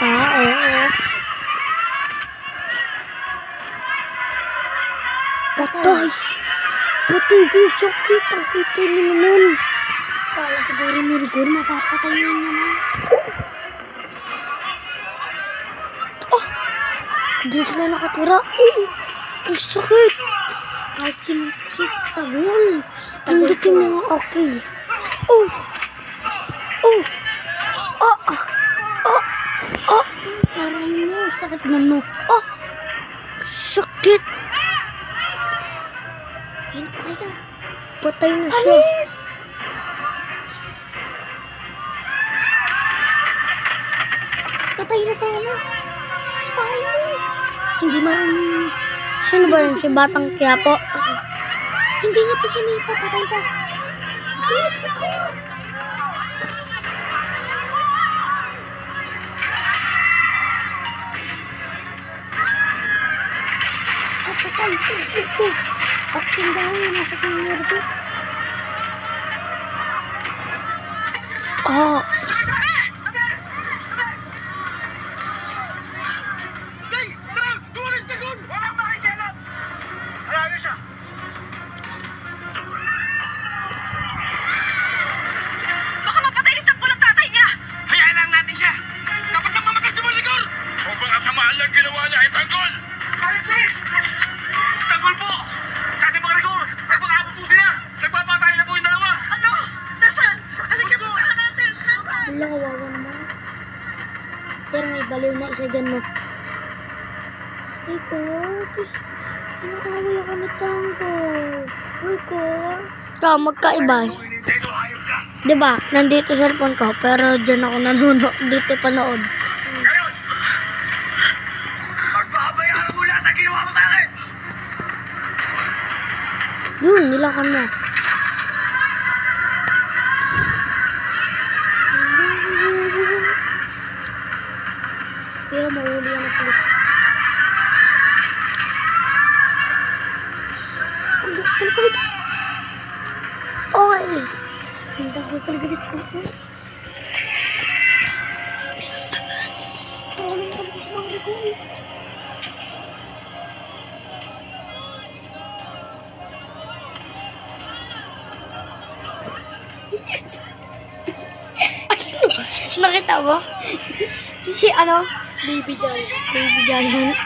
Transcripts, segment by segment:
Oo. Patay. Patay ko. Sakit. Ang titay niyo naman. Kala siguro ni Rigor mapapatay niya naman. Oh! Doon sila nakatira. Oh! Ang sakit. Kahit si Tagol. Tandutin mo nga. Okay. Oh! Oh! Oh! Oh! Oh! Aray mo. Sakit na no. Oh! Sakit. Ayun, patay ka. Patay na siya. Alis! Patay na sana. Si bahay mo. Hindi marunong. Sino ba yun? Si Batang Quiapo? Hindi niya pa sinipa. Patay ka. Patay. At tindahan niya nasa kanyar ko. Oh. Baka mapatay ni Tanggol ang tatay niya! Hayaan lang natin siya! Dapat nang mamatay si Maligor! Sobrang kasamaan lang ginawa niya kay Tanggol! Alex! Si Tanggol po! Tsaka si Maligor! Nagpakaabot po sila! Nagpapatay na po yung dalawa! Ano? Nasaan? Halika po natin! Nasaan? Wala, kawawa naman. Pero may baliw na isa dyan, no? Ay, Kors. Inaaway ako ni Tanggol. Ay, Kors. Ikaw, magkaiba eh. Dito ayos ka! Diba, nandito cellphone ko, pero dyan ako nanonood, dito panood. Ngayon! Magbabayaan mo lahat ang ginawa mo sa akin! Yun, nilakan mo. Pero mahuli yan ng pulis. Ang lakas na kami. Oy! Ang lakas na talaga dito. Tawalong talaga sa mga rigol. Nakita mo? Si ano? Baby Giant. Baby Giant.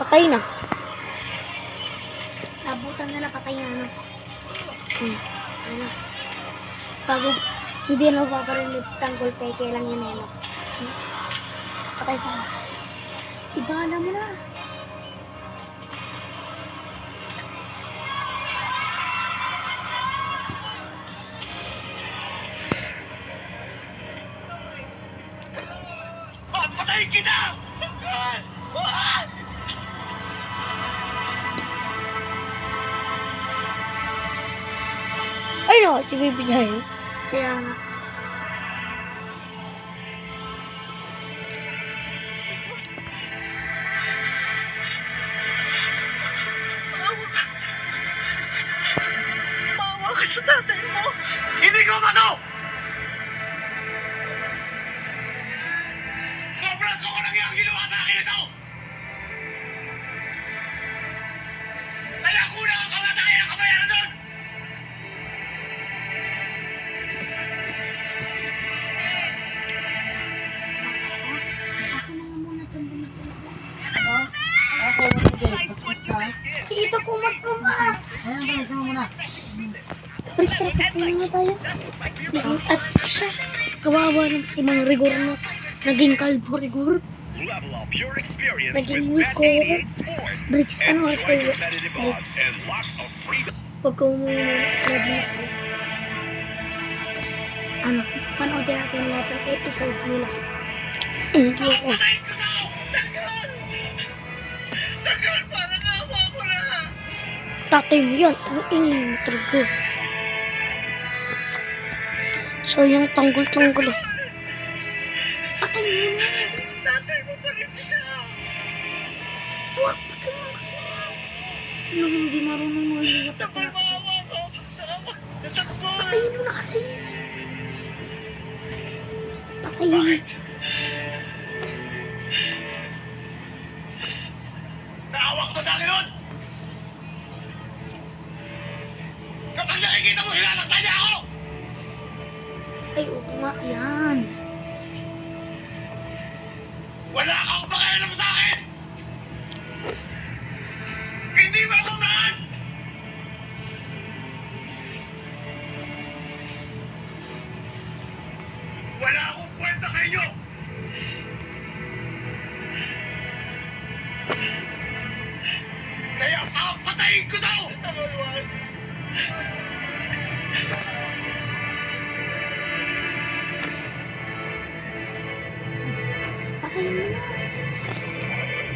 Patay na. Nabutan na patay na ano. Ano? Bago, hindi na paparilip Tanggol peke lang yan ano. Patay ka. Ibahala mo na. Papatayin kita! Tanggol! Ah! Ay no, si Baby Giant. Kaya nga. Maawa ka sa tatay mo! Hindi ko mano! Sobrang ko lang yung ginawa sa akin ito! Kaya kulang ang kamatayan ng kabayaran doon! Ako na nga muna dyan bumipila. Ako mo dyan, pagkasta. Kita ko magpuma. Ayan, balikan mo muna. Pre-start na tayo. Naging at siya. Kawawa naman si Mang Rigor no. Naging kalbo Rigor. Level up your experience Naging with weak ko. Bet88 Sports. Bricks, ano oras Enjoy kayo? competitive odds and lots of free. Huwag ko muna club na tayo. Ano, panoodin natin lahat ng episode nila. Hindi ako. Patayin ko na! Tanggol! Tanggol, parang awa mo na! Tatay mo yan. Ang ingay mo talaga. So, yung tanggol-tanggol. Patay mo na. Tatay mo pa rin siya! Huwag patay mo kasi. Ano, hindi marunong mo. Hindi Tanggol, maawa ko! Tanggol! Patayin mo na kasi. Patayin mo. Bakit? Naawa ka ba sa akin nun? Kapag nakikita mo hinanaktan niya ako! Ay, oo nga, yan. Wala kang pakialam sa akin! Hindi mo ako mahal! Wala akong kwenta sa inyo! Kaya papatayin ko daw! Patayin mo na.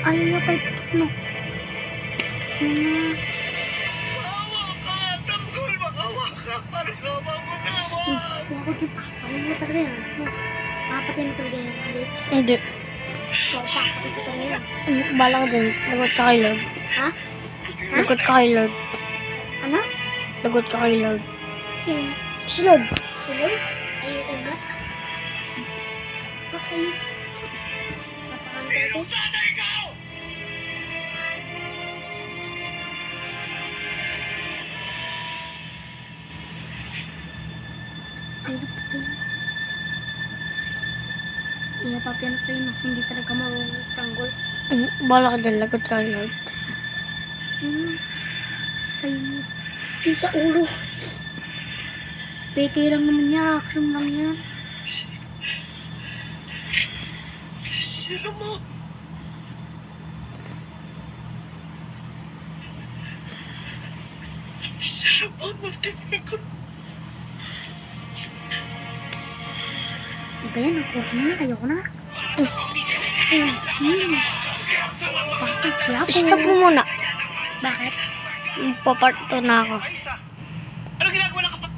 Ayaw niya pa itutok, no? Ano na? Maawa ka! Tanggol! Maawa ka! Parang gawa mo na! Huwag ko din. Papatayin mo talaga yan. No? Papatayin mo talaga yan, Alex. Hindi. So, papatayin ko talaga yan. Bala ka din. Lagot ka kay Lord. Ha? Lagot ka kay Lord. Ano? Lagot ka kay Lord. Sino? Si Lord. Si Lord? Ayoko na. Patayin. Napakantay ko. Sana ikaw! Ay, napatayin. Iya, papiano pa yun. Hindi talaga marunong tanggol. Bala ka din. Lagot ka kay Lord. Patayin mo. Yung sa ulo. Peke lang naman niya. Action lang yan. Sino mo? Sino mo? Magtinig ko. Iba yan. Huwag mo na. Ayoko na. Ayun. Bakit kaya ako? Stop mo muna. Bakit? Papart 2 na ako. Ano ginagawa ng kapatid?